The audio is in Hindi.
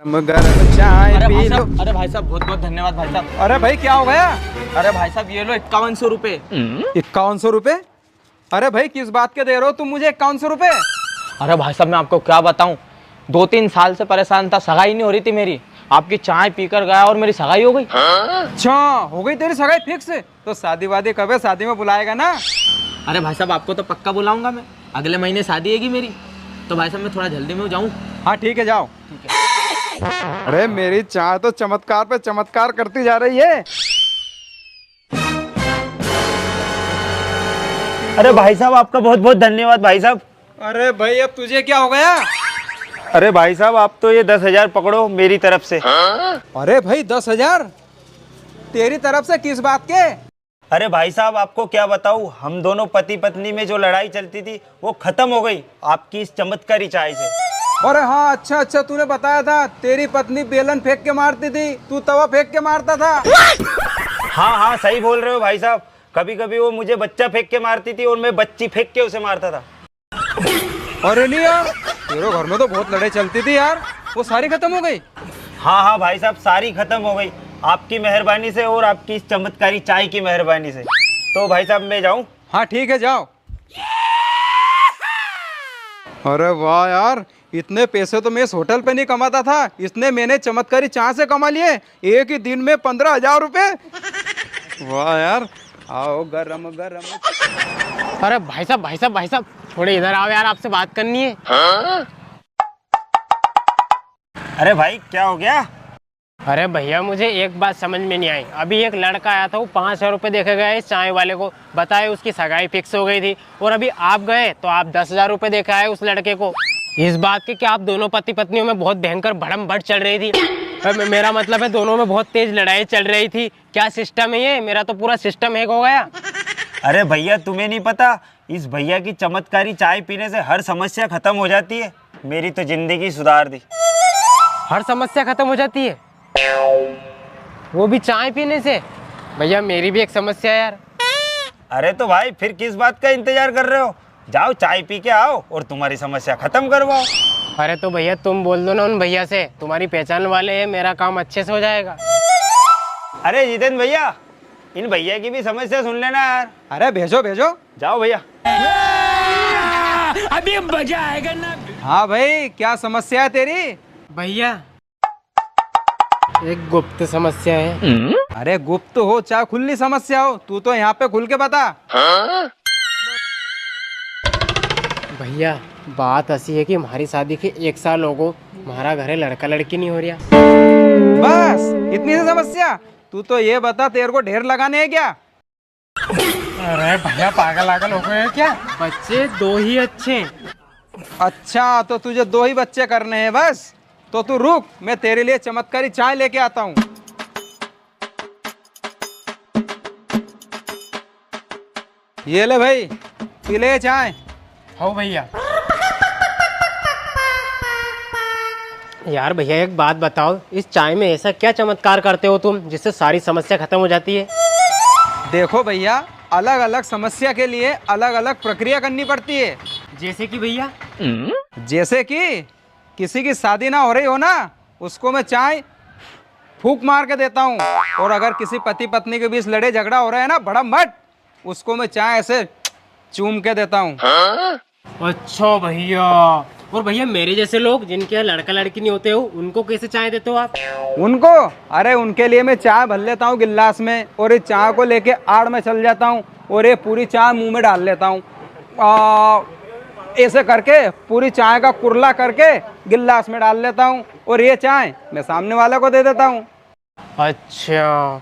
गरम चाय पी लो। अरे भाई साहब बहुत बहुत धन्यवाद भाई साहब। अरे भाई क्या हो गया? अरे भाई साहब ये लो 5100 रुपये। 5100 रुपये? अरे भाई किस बात के दे रहे हो तुम मुझे 5100 रुपये? अरे भाई साहब मैं आपको क्या बताऊं, 2-3 साल से परेशान था, सगाई नहीं हो रही थी मेरी। आपकी चाय पीकर गया और मेरी सगाई हो गई। अच्छा हो गई तेरी सगाई फिक्स? तो शादी वादी कब है? शादी में बुलाएगा ना? अरे भाई साहब आपको तो पक्का बुलाऊंगा मैं, अगले महीने शादी है मेरी। तो भाई साहब मैं थोड़ा जल्दी में जाऊँ? हाँ ठीक है जाओ। ठीक है। अरे मेरी चाय तो चमत्कार पे चमत्कार करती जा रही है। अरे भाई साहब आपका बहुत बहुत धन्यवाद भाई साहब। अरे भाई अब तुझे क्या हो गया? अरे भाई साहब आप तो ये 10,000 पकड़ो मेरी तरफ से। अरे भाई 10,000 तेरी तरफ से? किस बात के? अरे भाई साहब आपको क्या बताऊं, हम दोनों पति पत्नी में जो लड़ाई चलती थी वो खत्म हो गई आपकी इस चमत्कारी चाय से। अरे हाँ अच्छा अच्छा, तूने बताया था तेरी पत्नी बेलन फेंक के मारती थी, तू तवा फेंक के मारता था। हाँ हाँ सही बोल रहे हो भाई साहब, कभी कभी वो मुझे बच्चा फेंक के मारती थी और मैं बच्ची फेंक के उसे मारता था। अरे नहीं यार, तेरे घर में तो बहुत लड़ाई चलती थी यार, वो सारी खत्म हो गई? हाँ हाँ भाई साहब सारी खत्म हो गई आपकी मेहरबानी से और आपकी इस चमत्कारी चाय की मेहरबानी से। तो भाई साहब मैं जाऊं? हाँ ठीक है जाओ। अरे वाह यार, इतने पैसे तो मैं इस होटल पे नहीं कमाता था, इसने मैंने चमत्कारी चाय से कमा लिए एक ही दिन में 15,000 रुपए। वाह यार, आओ गरम गरम। अरे भाई साहब थोड़े इधर आओ यार, आपसे बात करनी है। अरे भाई क्या हो गया? अरे भैया मुझे एक बात समझ में नहीं आई। अभी एक लड़का आया था, वो 500 रुपये देके गया इस चाय वाले को, बताए उसकी सगाई फिक्स हो गई थी। और अभी आप गए तो आप 10,000 रुपये देके आए उस लड़के को, इस बात के कि आप दोनों पति पत्नियों में बहुत भयंकर भड़म भड़ चल रही थी। मेरा मतलब है दोनों में बहुत तेज लड़ाई चल रही थी। क्या सिस्टम है ये? मेरा तो पूरा सिस्टम हैक हो गया। अरे भैया तुम्हें नहीं पता, इस भैया की चमत्कारी चाय पीने से हर समस्या खत्म हो जाती है। मेरी तो जिंदगी सुधार दी। हर समस्या खत्म हो जाती है, वो भी चाय पीने से? भैया मेरी भी एक समस्या है यार। अरे तो भाई फिर किस बात का इंतजार कर रहे हो, जाओ चाय पी के आओ और तुम्हारी समस्या खत्म करवाओ। अरे तो भैया तुम बोल दो ना उन भैया से, तुम्हारी पहचान वाले हैं, मेरा काम अच्छे से हो जाएगा। अरे जितेंद्र भैया, इन भैया की भी समस्या सुन लेना यार। अरे भेजो भेजो। जाओ भैया। अभी मजा आएगा ना। हाँ भाई क्या समस्या है तेरी? भैया एक गुप्त समस्या है। अरे गुप्त हो चाहे खुली समस्या हो, तू तो यहाँ पे खुल के बता। भैया बात ऐसी है कि हमारी शादी के 1 साल हो गो, हमारा घर है, लड़का लड़की नहीं हो रहा। बस इतनी सी समस्या? तू तो ये बता तेरे को ढेर लगाने है क्या? अरे भैया पागल आगल हो गए हैं क्या? बच्चे 2 ही अच्छे। अच्छा तो तुझे 2 ही बच्चे करने हैं बस? तो तू रुक, मैं तेरे लिए चमत्कारी चाय लेके आता हूँ। ये ले भाई, पी ले चाय। हो भैया। यार भैया एक बात बताओ, इस चाय में ऐसा क्या चमत्कार करते हो तुम जिससे सारी समस्या खत्म हो जाती है? देखो भैया, अलग अलग समस्या के लिए अलग अलग प्रक्रिया करनी पड़ती है। जैसे कि भैया? जैसे कि किसी की शादी ना हो रही हो ना, उसको मैं चाय फूंक मार के देता हूँ। और अगर किसी पति पत्नी के बीच लड़े झगड़ा हो रहा है ना बड़ा मट, उसको मैं चाय ऐसे चूम के देता हूँ। अच्छा भैया, और भैया मेरे जैसे लोग जिनके यहाँ लड़का लड़की नहीं होते हो, उनको कैसे चाय देते हो आप? उनको? अरे उनके लिए मैं चाय भर लेता हूँ गिलास में, और इस चाय को लेके आड़ में चल जाता हूँ और ये पूरी चाय मुंह में डाल लेता हूँ। ऐसे करके पूरी चाय का कुरला करके गिलास में डाल लेता हूँ और ये चाय मैं सामने वाले को दे देता हूँ। अच्छा।